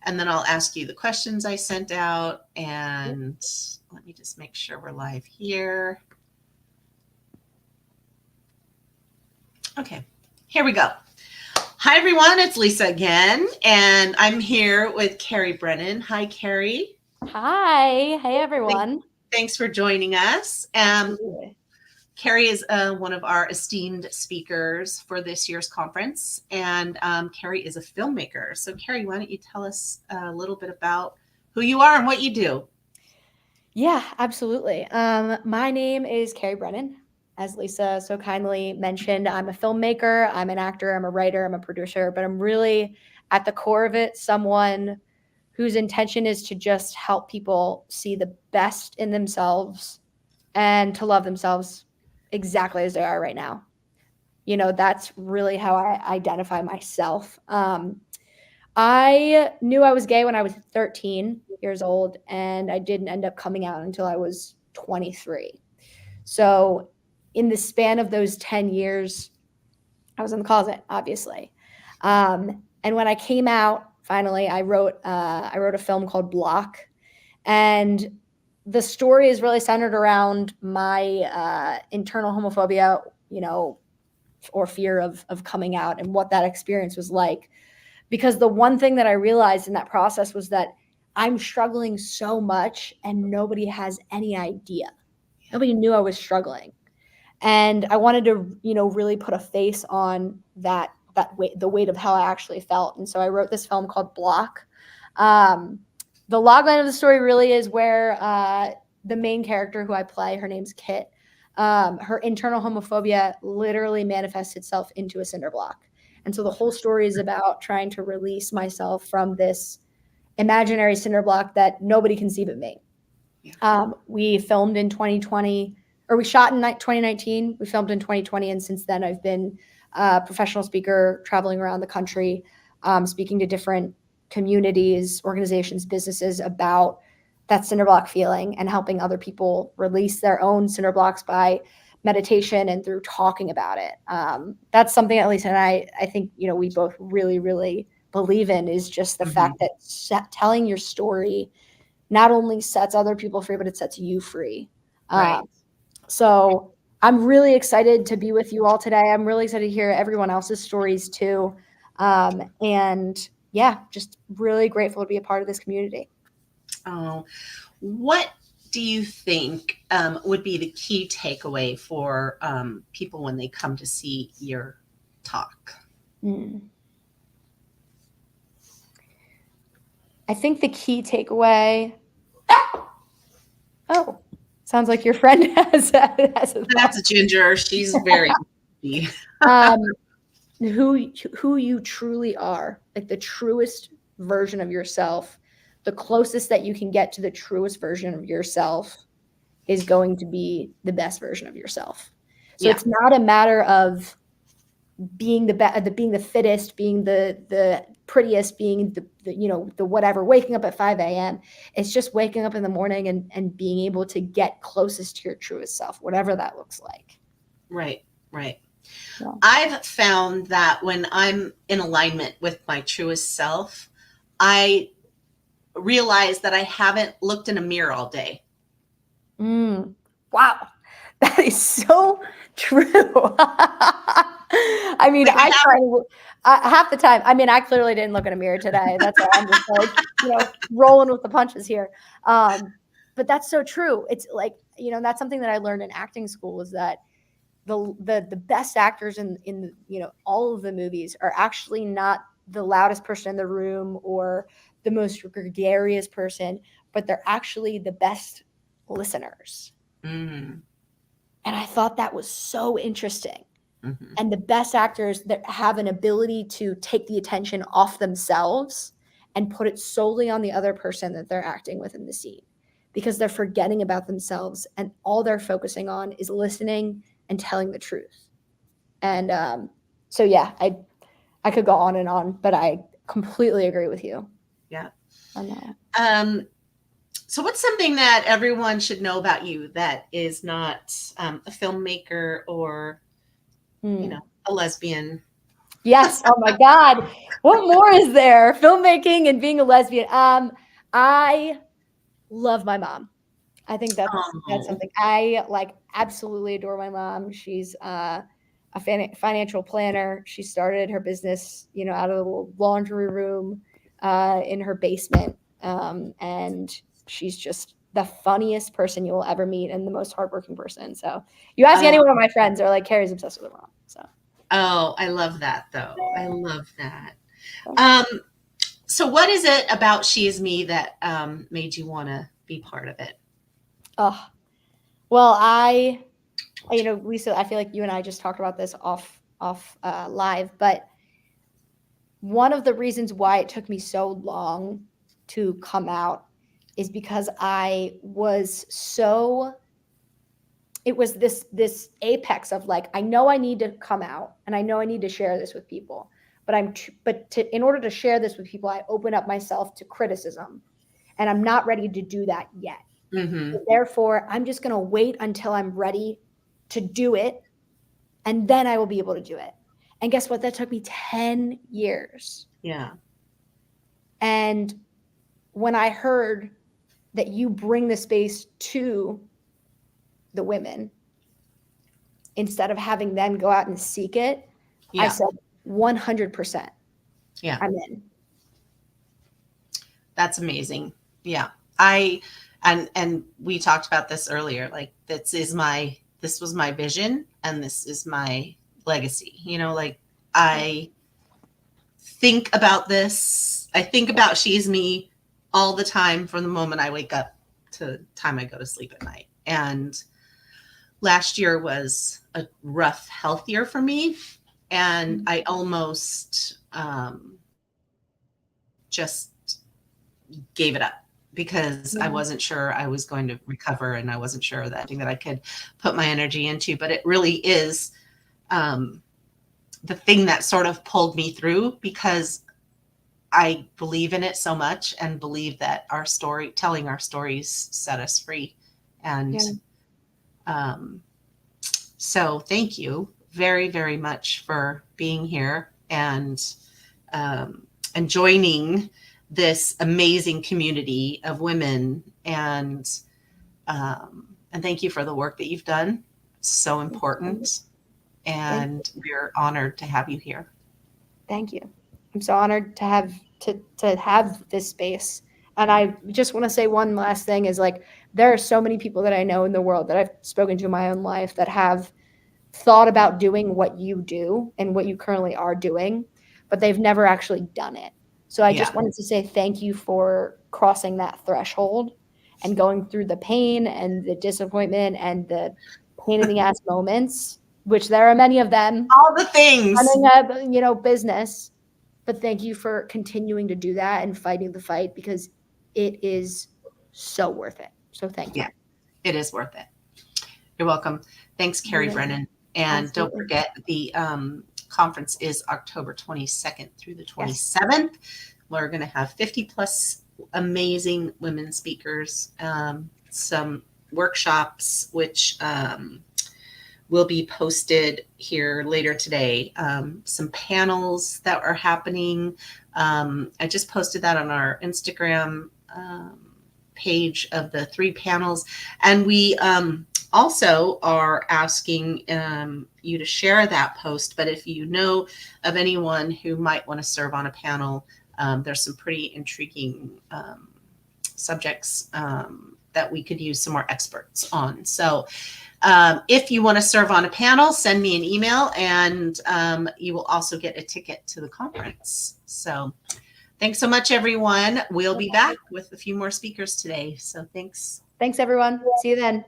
and then I'll ask you the questions I sent out. And let me just make sure we're live here. Okay, here we go. Hi, everyone. It's Lisa again, and I'm here with Carrie Brennan. Hi, Carrie. Hi. Hey, everyone. Thanks for joining us. Absolutely. Carrie is one of our esteemed speakers for this year's conference, and Carrie is a filmmaker. So, Carrie, why don't you tell us a little bit about who you are and what you do? Yeah, absolutely. My name is Carrie Brennan. As Lisa so kindly mentioned, I'm a filmmaker, I'm an actor, I'm a writer, I'm a producer, but I'm really at the core of it someone whose intention is to just help people see the best in themselves and to love themselves exactly as they are right now. You know, that's really how I identify myself. I knew I was gay when I was 13 years old, and I didn't end up coming out until I was 23. So, in the span of those 10 years, I was in the closet, obviously. And when I came out, finally, I wrote a film called Block, and the story is really centered around my internal homophobia, you know, or fear of coming out and what that experience was like. Because the one thing that I realized in that process was that I'm struggling so much and nobody has any idea. Nobody knew I was struggling. And I wanted to, you know, really put a face on that weight, the weight of how I actually felt. And so I wrote this film called Block. The logline of the story really is where the main character who I play, her name's Kit, her internal homophobia literally manifests itself into a cinder block. And so the whole story is about trying to release myself from this imaginary cinder block that nobody can see but me. We filmed in 2020, or we shot in 2019. We filmed in 2020. And since then, I've been a professional speaker traveling around the country, speaking to different communities, organizations, businesses about that cinder block feeling and helping other people release their own cinder blocks by meditation and through talking about it. That's something at least, and I think, you know, we both really, really believe in is just the fact that telling your story not only sets other people free, but it sets you free. Right. So I'm really excited to be with you all today. I'm really excited to hear everyone else's stories too. And yeah, just really grateful to be a part of this community. Oh, what do you think would be the key takeaway for people when they come to see your talk? I think the key takeaway. Oh, sounds like your friend has a That's a ginger. She's very who you truly are, like the truest version of yourself, the closest that you can get to the truest version of yourself is going to be the best version of yourself. So it's not a matter of being being the fittest, being the prettiest, being the you know, the whatever, waking up at 5 a.m. It's just waking up in the morning and being able to get closest to your truest self, whatever that looks like. Right. Yeah. I've found that when I'm in alignment with my truest self, I realize that I haven't looked in a mirror all day. Wow. That is so true. I mean, Like I try to half the time. I mean, I clearly didn't look in a mirror today. That's why I'm just like, you know, rolling with the punches here. But that's so true. It's like, you know, that's something that I learned in acting school is that the best actors in you know, all of the movies are actually not the loudest person in the room or the most gregarious person, but they're actually the best listeners. Mm-hmm. And I thought that was so interesting. Mm-hmm. And the best actors that have an ability to take the attention off themselves and put it solely on the other person that they're acting with in the scene, because they're forgetting about themselves and all they're focusing on is listening and telling the truth. And so, yeah, I could go on and on, but I completely agree with you. Yeah. On that. So what's something that everyone should know about you that is not a filmmaker or, you know, a lesbian? Yes. Oh my God. What more is there? Filmmaking and being a lesbian. I love my mom. I think that's Oh, something I like. Absolutely adore my mom. She's a financial planner. She started her business, out of the little laundry room in her basement, and she's just the funniest person you will ever meet and the most hardworking person. So you ask any oh, one of my friends, they're like, Carrie's obsessed with her mom. So. oh, I love that though. I love that. So. Um, so what is it about She Is Me that made you want to be part of it? Oh, well, Lisa, I feel like you and I just talked about this off live, but one of the reasons why it took me so long to come out is because it was this apex of like, I know I need to come out and I know I need to share this with people, but in order to share this with people, I open up myself to criticism, and I'm not ready to do that yet. Mm-hmm. Therefore, I'm just going to wait until I'm ready to do it, and then I will be able to do it. And guess what? That took me 10 years. Yeah. And when I heard that you bring the space to the women instead of having them go out and seek it, I Yeah. said 100%. Yeah. I'm in. That's amazing. Yeah. And we talked about this earlier. Like this was my vision and this is my legacy. Like I think about this. I think about She's Me all the time from the moment I wake up to the time I go to sleep at night. And last year was a rough health year for me. And I almost just gave it up because I wasn't sure I was going to recover and I wasn't sure that I could put my energy into. But it really is the thing that sort of pulled me through because I believe in it so much and believe that telling our stories set us free. And so thank you very, very much for being here and joining this amazing community of women and thank you for the work that you've done. It's so important. And we're honored to have you here. Thank you. I'm so honored to have this space. And I just want to say one last thing is like, there are so many people that I know in the world that I've spoken to in my own life that have thought about doing what you do and what you currently are doing, but they've never actually done it. So I just wanted to say thank you for crossing that threshold and going through the pain and the disappointment and the pain in the ass moments, which there are many of them. All the things. Running a business. But thank you for continuing to do that and fighting the fight because it is so worth it. So thank you. Yeah, it is worth it. You're welcome. Thanks, Carrie Brennan. And Absolutely. Don't forget, the conference is October 22nd through the 27th. Yes. We're going to have 50 plus amazing women speakers, some workshops, which will be posted here later today. Some panels that are happening. I just posted that on our Instagram page of the 3 panels. And we also are asking you to share that post. But if you know of anyone who might want to serve on a panel, there's some pretty intriguing subjects that we could use some more experts on. So if you want to serve on a panel, send me an email and you will also get a ticket to the conference. So thanks so much, everyone. We'll be back with a few more speakers today. So thanks. Thanks, everyone. See you then.